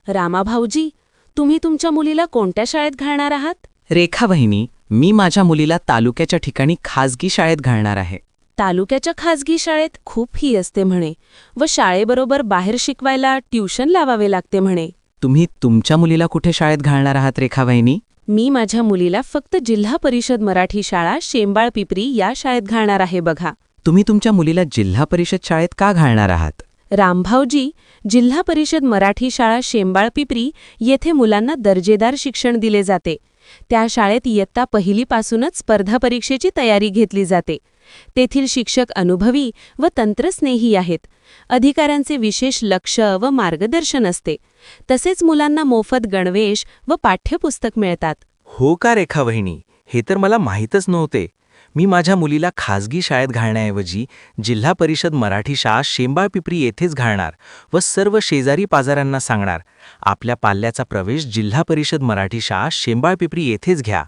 रामा भाऊजी, तुम्ही तुमच्या मुलीला कोणत्या शाळेत घालणार आहात? रेखा वहिनी, मी माझ्या मुलीला तालुक्याच्या ठिकाणी खाजगी शाळेत घालणार आहे. तालुक्याच्या खाजगी शाळेत खूप फी असते म्हणे व शाळेबरोबर बाहेर शिकवायला ट्युशन लावावे लागते म्हणे. तुम्ही तुमच्या मुलीला कुठे शाळेत घालणार आहात रेखा वहिनी? मी माझ्या मुलीला फक्त जिल्हा परिषद मराठी शाळा शेंबाळपिपरी या शाळेत घालणार आहे बघा. तुम्ही तुमच्या मुलीला जिल्हा परिषद शाळेत का घालणार आहात? रामभाऊजी, जिल्हा परिषद मराठी शाळा शेंबाळपिपरी येथे मुलांना दर्जेदार शिक्षण दिले जाते. त्या शाळेत इयत्ता पहिलीपासूनच स्पर्धा परीक्षेची तयारी घेतली जाते. तेथील शिक्षक अनुभवी व तंत्रस्नेही आहेत. अधिकाऱ्यांचे विशेष लक्ष व मार्गदर्शन असते. तसेच मुलांना मोफत गणवेश व पाठ्यपुस्तक मिळतात. हो का रेखा वहिनी, हे तर मला माहीतच नव्हते. मी माझ्या मुलीला खाजगी शाळेत घालण्याऐवजी जिल्हा परिषद मराठी शाळा शेंबाळपिपरी येथेच घालणार व सर्व शेजारी पाजाऱ्यांना सांगणार, आपल्या पाल्याचा प्रवेश जिल्हा परिषद मराठी शाळा शेंबाळपिपरी येथेच घ्या.